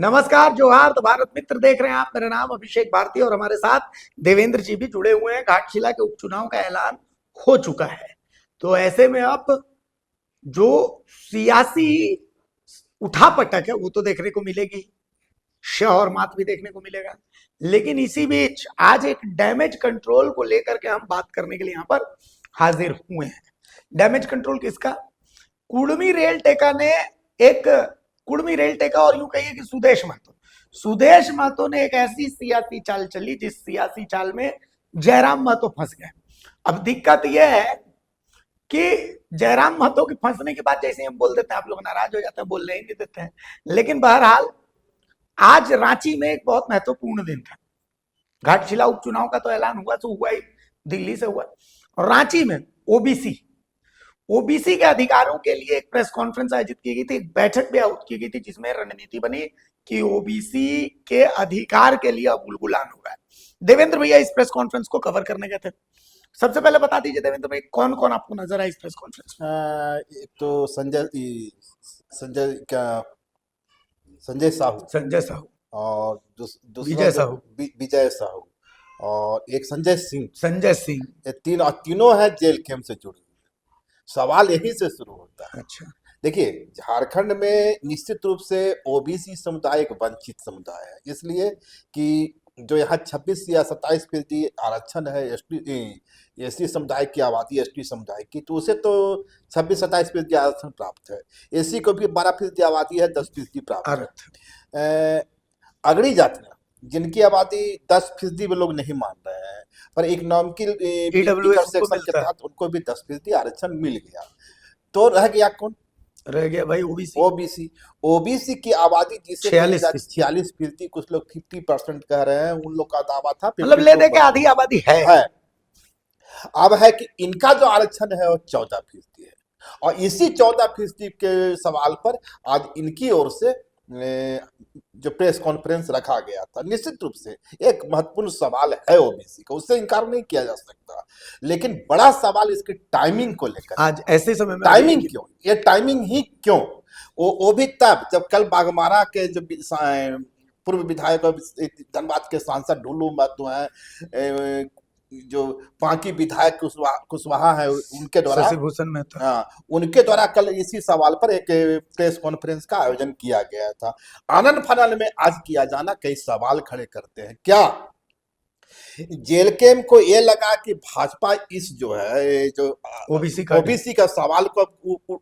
नमस्कार, जोहार। तो भारत मित्र देख रहे हैं आप। मेरा नाम अभिषेक भारती और हमारे साथ देवेंद्र जी भी जुड़े हुए हैं। घाटशिला के उपचुनाव का ऐलान हो चुका है, तो ऐसे में अब जो सियासी उठापटक है वो तो देखने को मिलेगी, श और मात भी देखने को मिलेगा। लेकिन इसी बीच आज एक डैमेज कंट्रोल को लेकर के हम बात करने के लिए यहाँ पर हाजिर हुए हैं। डैमेज कंट्रोल किसका? कुड़मी रेल टेका ने एक कुड़मी रेल टेका और यूं कहिए कि सुदेश महतो ने एक ऐसी सियासी चाल चली जिस सियासी चाल में जयराम महतो फंस गए। अब दिक्कत यह है कि जयराम महतो के फंसने के बाद जैसे हम बोल देते हैं, आप लोग नाराज हो जाते हैं, बोल नहीं देते हैं। लेकिन बहरहाल आज रांची में एक बहुत महत्वपूर्ण दिन था। घाटशिला उपचुनाव का तो ऐलान हुआ तो हुआ ही, दिल्ली से हुआ, और रांची में ओबीसी के अधिकारों के लिए एक प्रेस कॉन्फ्रेंस आयोजित की गई थी, एक बैठक भी आयोजित की गई थी, जिसमें रणनीति बनी कि ओबीसी के अधिकार के लिए अब उलगुलान होगा। देवेंद्र भैया इस प्रेस कॉन्फ्रेंस को कवर करने गए थे। सबसे पहले बता दीजिए देवेंद्र भाई, कौन कौन आपको नजर आया इस प्रेस कॉन्फ्रेंस में? एक तो संजय साहू और दूसरा विजय साहू और एक संजय सिंह। ये तीनों है जेल कैंप से जुड़ी हुई। सवाल यही से शुरू होता है। अच्छा, देखिए, झारखंड में निश्चित रूप से ओबीसी समुदाय एक वंचित समुदाय है, इसलिए कि जो यहाँ 26 या 27% आरक्षण है एसटी समुदाय की आबादी, एसटी समुदाय की, तो उसे तो 26-27% आरक्षण प्राप्त है। एसी को भी 12% आबादी है, 10% प्राप्त है। अगड़ी जातियां जिनकी आबादी 10% भी लोग नहीं मान रहे हैं, पर इकोनॉमिकल सेक्शन के तहत उनको भी 10% आरक्षण मिल गया। तो रह गया कौन? रह गया भाई ओबीसी की आबादी जिसे 46%, कुछ लोग 50% कह रहे हैं, उन लोग का दावा था, मतलब ले दे के आधी आबादी है। अब है कि इनका जो आरक्षण है वो 14% है, और इसी 14% के सवाल पर आज इनकी ओर से जो प्रेस कॉन्फ्रेंस रखा गया था। निश्चित रूप से एक महत्वपूर्ण सवाल है ओबीसी का, उससे इनकार नहीं किया जा सकता, लेकिन बड़ा सवाल इसकी टाइमिंग को लेकर। आज ऐसे समय में टाइमिंग क्यों? ये टाइमिंग ही क्यों? वो भी तब जब कल बागमारा के जो पूर्व विधायक धनबाद के सांसद ढुलू महतो हैं, जो बाकी विधायक कुशवाहा है, उनके द्वारा शशिभूषण महतो, उनके द्वारा कल इसी सवाल पर एक प्रेस कॉन्फ्रेंस का आयोजन किया गया था। आनंद फानन में आज किया जाना कई सवाल खड़े करते हैं। क्या जेल कैंप को ये लगा कि भाजपा इस जो है जो ओबीसी का सवाल को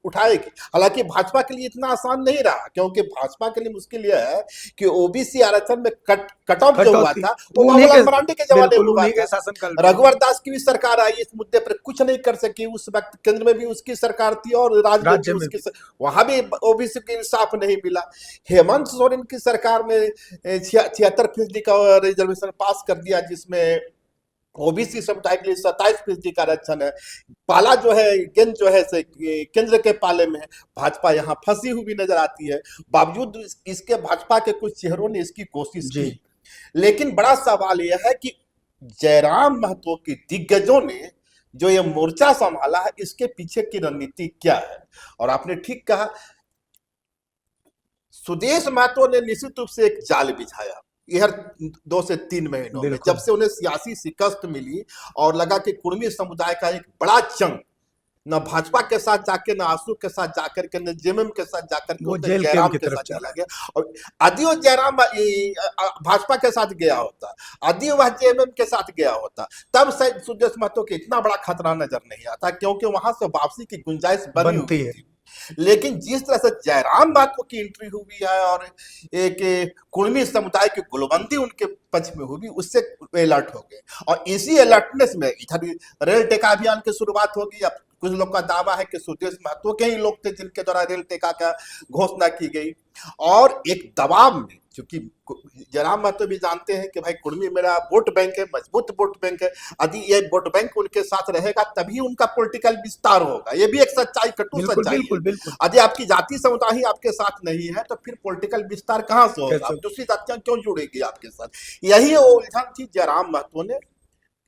उठाएगी? हालांकि भाजपा के लिए इतना आसान नहीं रहा, क्योंकि भाजपा के लिए मुश्किल यह है कि ओबीसी आरक्षण में कट ऑफ जो हुआ था वो बाबूलाल मरांडी के जमाने में हुआ था। रघुवर दास की भी सरकार आई, इस मुद्दे पर कुछ नहीं कर सकी। उस वक्त केंद्र में भी उसकी सरकार थी और राज्य में उसकी, वहां भी ओबीसी को इंसाफ नहीं मिला। हेमंत सोरेन की सरकार में 76% का रिजर्वेशन पास कर दिया, जिसमें ओबीसी समुदाय के लिए 27% का आरक्षण है। पाला जो है, गेंद जो है से केंद्र के पाले में है। भाजपा यहाँ फंसी हुई नजर आती है। बावजूद इसके भाजपा के कुछ चेहरों ने इसकी कोशिश की, लेकिन बड़ा सवाल यह है कि जयराम महतो की दिग्गजों ने जो ये मोर्चा संभाला है, इसके पीछे की रणनीति क्या है? और आपने ठीक कहा, सुदेश महतो ने निश्चित रूप से एक जाल बिछाया हर 2 से 3 महीनों में, जब से उन्हें सियासी शिकस्त मिली और लगा कि कुर्मी समुदाय का एक बड़ा चंग न भाजपा के साथ जाके, न आंसू के साथ जाकर के, न जेएमएम के साथ जाकर के जयराम के साथ चला गया। और यदि वो जयराम भाजपा के साथ गया होता, यदि वह जेएमएम के साथ गया होता, तब शायद सुदेश महतो के इतना बड़ा खतरा नजर नहीं आता, क्योंकि वहां से वापसी की गुंजाइश बनती है। लेकिन जिस तरह से जयराम महतो की एंट्री हुई है और एक कुर्मी समुदाय की गुलबंदी उनके पक्ष में हुई, उससे अलर्ट हो गए। और इसी अलर्टनेस में इधर रेल टेका अभियान की शुरुआत होगी। अब कुछ लोग का दावा है कि सुदेश महतो के ही लोग थे जिनके द्वारा रेल टेका का घोषणा की गई, और एक दबाव में, क्योंकि जयराम महतो भी जानते हैं कि भाई कुर्मी मेरा वोट बैंक है, मजबूत वोट बैंक है। यदि ये वोट बैंक उनके साथ रहेगा तभी उनका पॉलिटिकल विस्तार होगा। ये भी एक सच्चाई, कटु सच्चाई है। यदि आपकी जाति समुदाय ही आपके साथ नहीं है तो फिर पॉलिटिकल विस्तार कहां से होगा? दूसरी जातियां क्यों जुड़ेगी आपके साथ? यही उलझन थी। जयराम महतो ने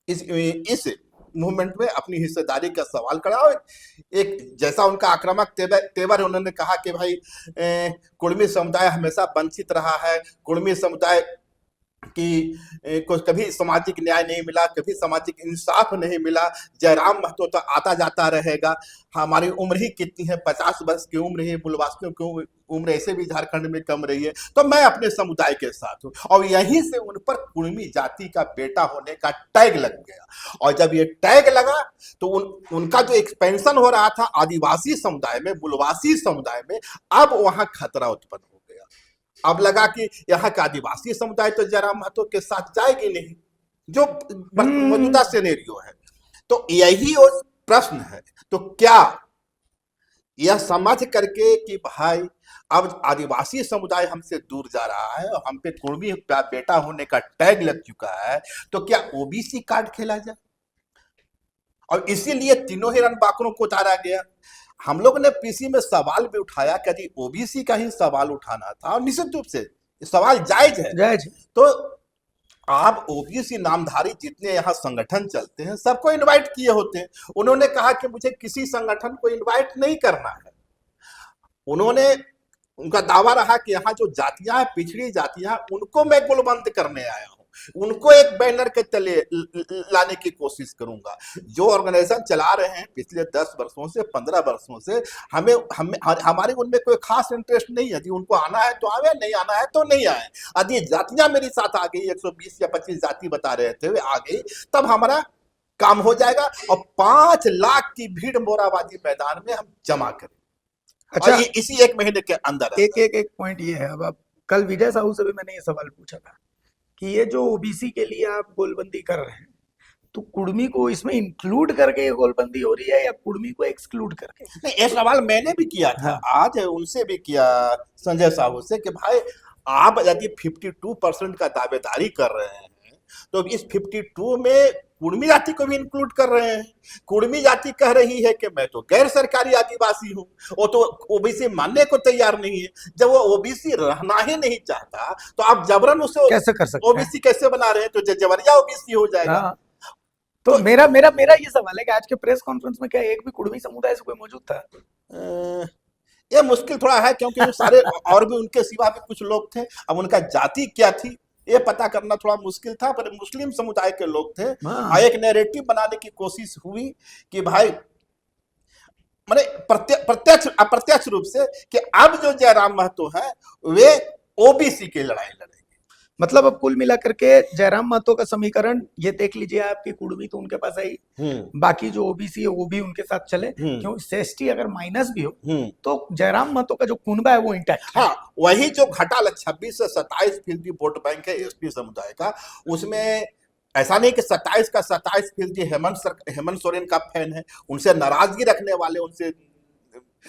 इस मूवमेंट में अपनी हिस्सेदारी का सवाल खड़ा हो। एक जैसा उनका आक्रामक तेवर उन्होंने कहा कि भाई कुर्मी समुदाय हमेशा वंचित रहा है, कुर्मी समुदाय कि को कभी सामाजिक न्याय नहीं मिला, कभी सामाजिक इंसाफ नहीं मिला, जयराम महतो तो आता जाता रहेगा, हमारी उम्र ही कितनी है, 50 वर्ष की उम्र है, मूलवासियों की उम्र ऐसे भी झारखंड में कम रही है, तो मैं अपने समुदाय के साथ हूँ। और यहीं से उन पर कुर्मी जाति का बेटा होने का टैग लग गया। और जब ये टैग लगा तो उनका जो एक्सपेंशन हो रहा था आदिवासी समुदाय में, मूलवासी समुदाय में, अब वहां खतरा उत्पन्न हो गया। अब लगा कि यहाँ का आदिवासी समुदाय तो जयराम महतो के साथ जाएगी नहीं, जो मौजूदा सिनेरियो है। तो यही वो प्रश्न है। तो क्या यह समझ करके कि भाई अब आदिवासी समुदाय हमसे दूर जा रहा है और हम पे कुर्मी बेटा होने का टैग लग चुका है, तो क्या ओबीसी कार्ड खेला जाए? और इसीलिए तीनों ही रणबांकुरों को उतारा गया। हम लोग ने पीसी में सवाल भी उठाया कि यदि ओबीसी का ही सवाल उठाना था, और निश्चित रूप से सवाल जायज है, जायज। तो आप ओबीसी नामधारी जितने यहाँ संगठन चलते हैं सबको इनवाइट किए होते हैं। उन्होंने कहा कि मुझे किसी संगठन को इनवाइट नहीं करना है। उनका दावा रहा कि यहाँ जो जातियां हैं, पिछड़ी जातियां, उनको मैं गुलबंद करने आया हूँ, उनको एक बैनर के तले लाने की कोशिश करूंगा। जो ऑर्गेनाइजेशन चला रहे हैं पिछले 10 वर्षों से, 15 वर्षों से, हमारे उनमें कोई खास इंटरेस्ट नहीं है। यदि उनको आना है तो आवे, नहीं आना है तो नहीं आए। यदि जातियां मेरे साथ आ गई, 120 या 25 जाति बता रहे थे, वे आ गई, तब हमारा काम हो जाएगा और 5 लाख की भीड़ मोराबादी मैदान में हम जमा करें। अच्छा, इसी 1 महीने के अंदर एक पॉइंट ये है। अब कल विजय साहू से भी मैंने ये सवाल पूछा था कि ये जो ओबीसी के लिए आप गोलबंदी कर रहे हैं, तो कुर्मी को इसमें इंक्लूड करके ये गोलबंदी हो रही है या कुर्मी को एक्सक्लूड करके? नहीं, ये सवाल मैंने भी किया था। हाँ। आज उनसे भी किया, संजय साहू से, कि भाई आप यदि 52% का दावेदारी कर रहे हैं तो इस 52 में कुर्मी जाति को भी इंक्लूड कर रहे हैं। कुर्मी जाति कह रही है कि मैं तो गैर सरकारी आदिवासी हूँ, वो तो ओबीसी मानने को तैयार नहीं है। जब वो ओबीसी रहना ही नहीं चाहता तो आप जबरन उसे कैसे कर सकते हैं? ओबीसी कैसे बना रहे हैं? तो जबरिया ओबीसी हो जाएगा। हाँ। तो मेरा ये सवाल है कि आज के प्रेस कॉन्फ्रेंस में क्या एक भी कुर्मी समुदाय से कोई मौजूद था? ये मुश्किल थोड़ा है, क्योंकि वो सारे और भी उनके सिवा भी कुछ लोग थे। अब उनका जाति क्या थी ये पता करना थोड़ा मुश्किल था, पर मुस्लिम समुदाय के लोग थे। एक नैरेटिव बनाने की कोशिश हुई कि भाई माने प्रत्यक्ष अप्रत्यक्ष रूप से कि अब जो जयराम महतो है वे ओबीसी की लड़ाई लड़ेंगे। मतलब अब कुल मिलाकर के जयराम महतो का समीकरण ये देख लीजिए, आपकी कुर्मी तो उनके पास आई, बाकी जो ओबीसी है वो भी उनके साथ चले, क्यों एसटी अगर माइनस भी हो तो जयराम महतो का जो कुनबा है वो इंटैक्ट। हाँ, वही जो घटा 26 से 27% वोट बैंक है एसटी समुदाय का, उसमें ऐसा नहीं कि 27 का 27% हेमंत सोरेन का फैन है, उनसे नाराजगी रखने वाले उनसे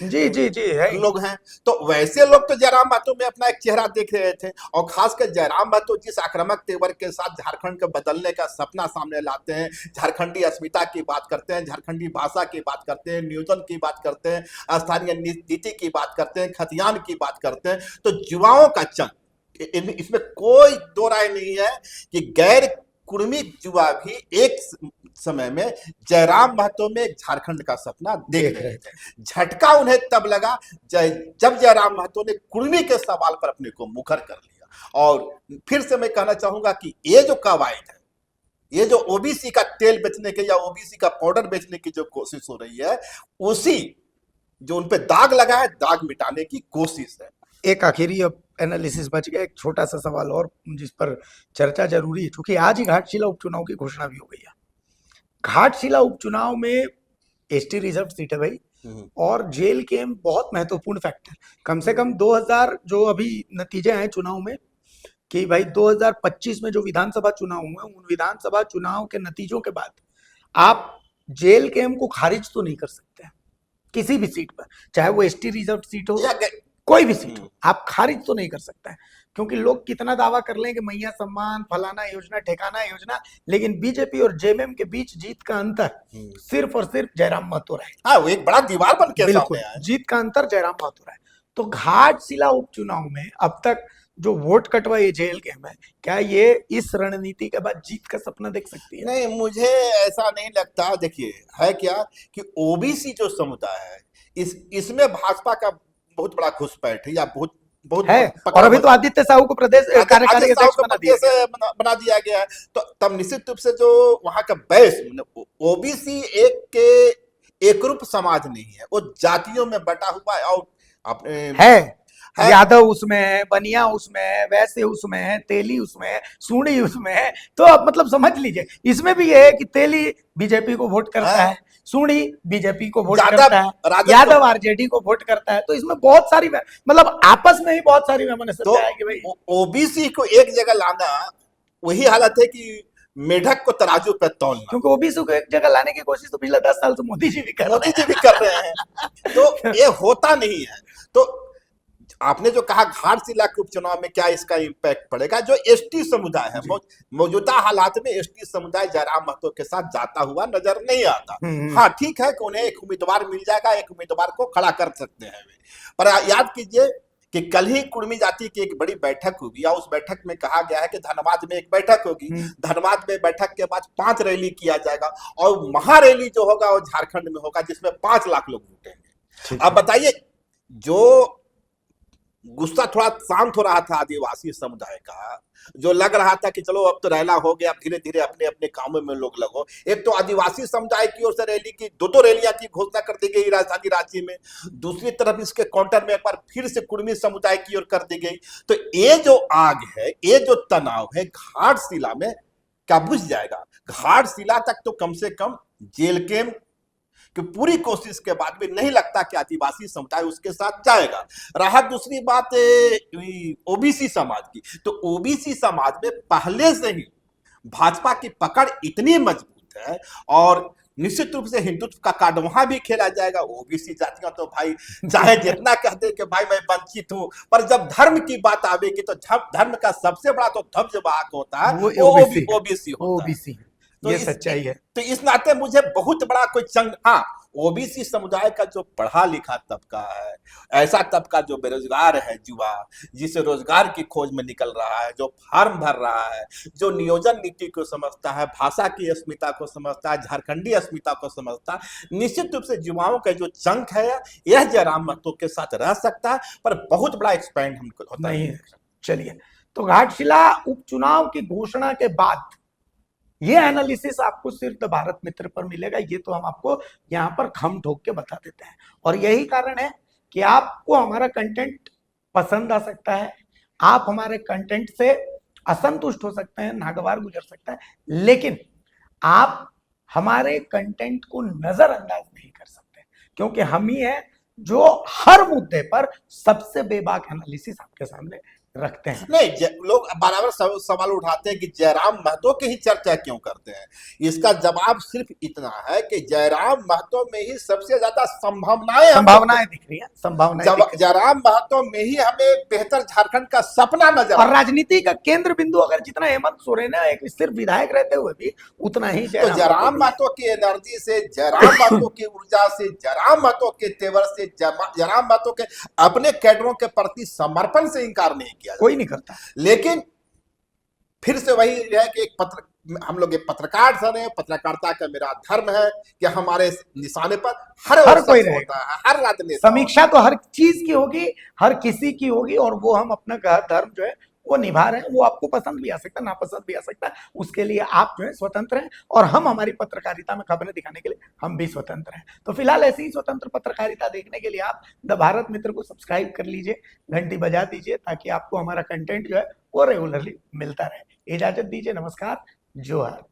जी है लोग हैं। तो वैसे लोग तो जयराम महतो में अपना एक चेहरा देख रहे थे। और खासकर जयराम महतो जिस आक्रामक तेवर के साथ झारखंड को बदलने का सपना सामने लाते हैं, झारखंडी अस्मिता की बात करते हैं, झारखंडी भाषा की बात करते हैं, नियोजन की बात करते हैं, स्थानीय नीति की बात करते हैं, खतियान की बात करते हैं, तो युवाओं का चंग, इसमें कोई दो राय नहीं है कि गैर कुर्मी युवा भी एक समय में जयराम महतो में झारखंड का सपना देख रहे थे। झटका उन्हें तब लगा जब जयराम महतो ने कुर्मी के सवाल पर अपने को मुखर कर लिया। और फिर से मैं कहना चाहूंगा कि ये जो कवायद है, ये जो ओबीसी का तेल बेचने के या ओबीसी का पाउडर बेचने की जो कोशिश हो रही है, उसी जो उन पे दाग लगा है, दाग मिटाने की कोशिश है। एक आखिरी अब एनालिसिस बच गया, एक छोटा सा सवाल और जिस पर चर्चा जरूरी है, क्योंकि आज ही घाटशिला उपचुनाव की घोषणा भी हो गई है। घाटशिला उपचुनाव में एसटी रिजर्व सीट है भाई, और जेल कैंप बहुत महत्वपूर्ण फैक्टर। कम से कम 2000 जो अभी नतीजे आए चुनाव में कि भाई 2025 में जो विधानसभा चुनाव हुए, उन विधानसभा चुनाव के नतीजों के बाद आप जेल कैंप को खारिज तो नहीं कर सकते किसी भी सीट पर, चाहे वो एसटी रिजर्व सीट हो, कोई भी सीट हो, आप खारिज तो नहीं कर सकते हैं। क्योंकि लोग कितना दावा कर लें कि मैया सम्मान, फलाना योजना, ठिकाना योजना, लेकिन बीजेपी और जेएमएम के बीच जीत का अंतर सिर्फ और सिर्फ जयराम महतो रहे। हाँ, वो एक बड़ा दीवार बन के सामने आया। जीत का अंतर जयराम महतो रहे। तो घाटशिला उपचुनाव में अब तक जो वोट कटवा ये जेल गेम है, क्या ये इस रणनीति के बाद जीत का सपना देख सकती है? नहीं, मुझे ऐसा नहीं लगता। देखिए, है क्या कि ओबीसी जो समुदाय है, इसमें भाजपा का बहुत बड़ा घुसपैठ है, या बहुत बहुत है। पकड़ और अभी तो आदित्य साहू को प्रदेश कार्यकारी आदित्य साहू अध्यक्ष को बना दिया गया। बना दिया गया है। तो तब निश्चित रूप से जो वहां का बैस, ओबीसी एक रूप समाज नहीं है, वो जातियों में बटा हुआ है। और अपने है यादव उसमें है, बनिया उसमें है, वैश्य उसमें है, तेली उसमें है, सूणी उसमें है। तो अब मतलब समझ लीजिए, इसमें भी ये है कि तेली बीजेपी को वोट करता है, सूणी बीजेपी को वोट करता है, यादव आरजेडी को वोट करता है। तो इसमें बहुत सारी मतलब आपस में ही बहुत सारी तो है कि भाई ओबीसी को एक जगह लाना वही हालत है कि मेढक को तराजू पे तौलना। क्योंकि ओबीसी को एक जगह लाने की कोशिश तो पिछले 10 साल से मोदी जी भी कर रहे हैं। तो ये होता नहीं है। तो आपने जो कहा घाटशिला के उपचुनाव में क्या इसका इम्पैक्ट पड़ेगा, जो एसटी समुदाय है, मौजूदा हालात में एसटी समुदाय जयराम महतो के साथ जाता हुआ नजर नहीं आता। हाँ, ठीक है कि उन्हें एक उम्मीदवार मिल जाएगा, एक उम्मीदवार को खड़ा कर सकते हैं। पर याद कीजिए कि कल ही कुर्मी जाति की एक बड़ी बैठक हुई, और उस बैठक में कहा गया है कि धनबाद में एक बैठक होगी। धनबाद में बैठक के बाद 5 रैली किया जाएगा, और महारैली जो होगा वो झारखंड में होगा, जिसमें 5 लाख लोग जुटेंगे। अब बताइए, जो गुस्सा थोड़ा शांत हो रहा था आदिवासी समुदाय का, जो लग रहा था कि चलो अब तो रैला हो गया, अब धीरे धीरे अपने अपने कामों में लोग लगो। एक तो आदिवासी समुदाय की ओर से रैली की 2 रैलियां की घोषणा कर दी गई राजधानी रांची में, दूसरी तरफ इसके काउंटर में एक बार फिर से कुर्मी समुदाय की ओर कर दी गई। तो ये जो आग है, ये जो तनाव है, घाटशिला में क्या बुझ जाएगा? घाटशिला तक तो कम से कम जेल कैंप कि पूरी कोशिश के बाद भी नहीं लगता कि आदिवासी समुदाय उसके साथ जाएगा। रहा दूसरी बात ओबीसी समाज की, तो ओबीसी समाज में पहले से ही भाजपा की पकड़ इतनी मजबूत है, और निश्चित रूप से हिंदुत्व का कार्ड वहां भी खेला जाएगा। ओबीसी जातियां तो भाई चाहे जितना कहते कि भाई मैं वंचित हूं, पर जब धर्म की बात आवेगी तो धर्म का सबसे बड़ा तो ध्वजवाहक होता है वो ओबीसी होता है। तो ये सच्चाई है। तो इस नाते मुझे बहुत बड़ा कोई हाँ, ओबीसी समुदाय का जो पढ़ा लिखा तबका है, ऐसा तबका जो बेरोजगार है, युवा जिसे रोजगार की खोज में निकल रहा है, जो फार्म भर रहा है, जो नियोजन नीति को समझता है, भाषा की अस्मिता को समझता है, झारखंडी अस्मिता को समझता है, निश्चित रूप से युवाओं का जो चंक है यह जयराम महतो के साथ रह सकता है, पर बहुत बड़ा एक्सपेंड हमको होता नहीं है। चलिए, तो घाटशिला उपचुनाव की घोषणा के बाद ये एनालिसिस आपको सिर्फ द भारत मित्र पर मिलेगा, ये तो हम आपको यहाँ पर खम ठोक के बता देते हैं। और यही कारण है कि आपको हमारा कंटेंट पसंद आ सकता है, आप हमारे कंटेंट से असंतुष्ट हो सकते हैं, नागवार गुजर सकता है, लेकिन आप हमारे कंटेंट को नजरअंदाज नहीं कर सकते, क्योंकि हम ही हैं जो हर मुद्दे पर सबसे बेबाक एनालिसिस आपके सामने रखते हैं। नहीं, लोग बराबर सवाल उठाते हैं कि जयराम महतो की ही चर्चा क्यों करते हैं। इसका जवाब सिर्फ इतना है कि जयराम महतो में ही सबसे ज्यादा संभावनाएं दिख रही हैं। जयराम महतो में ही हमें बेहतर झारखंड का सपना नजर, और राजनीति का केंद्र बिंदु अगर जितना हेमंत सोरेन है एक सिर्फ विधायक रहते हुए भी उतना ही तो जयराम महतो की एनर्जी से, जयराम महतो की ऊर्जा से, जयराम महतो के तेवर से, जयराम महतो के अपने कैडरों के प्रति समर्पण से इंकार नहीं किया, कोई नहीं करता। लेकिन फिर से वही है कि हम लोग एक पत्रकार हैं, पत्रकारिता का मेरा धर्म है कि हमारे निशाने पर हर कोई होता है, हर राजनेता। समीक्षा तो हर चीज की होगी, हर किसी की होगी, और वो हम अपना धर्म जो है वो निभा रहे हैं। वो आपको पसंद भी आ सकता है, नापसंद भी आ सकता है, उसके लिए आप जो है स्वतंत्र हैं, और हम हमारी पत्रकारिता में खबरें दिखाने के लिए हम भी स्वतंत्र हैं। तो फिलहाल ऐसी ही स्वतंत्र पत्रकारिता देखने के लिए आप द भारत मित्र को सब्सक्राइब कर लीजिए, घंटी बजा दीजिए, ताकि आपको हमारा कंटेंट जो है वो रेगुलरली मिलता रहे। इजाजत दीजिए, नमस्कार, जोहार।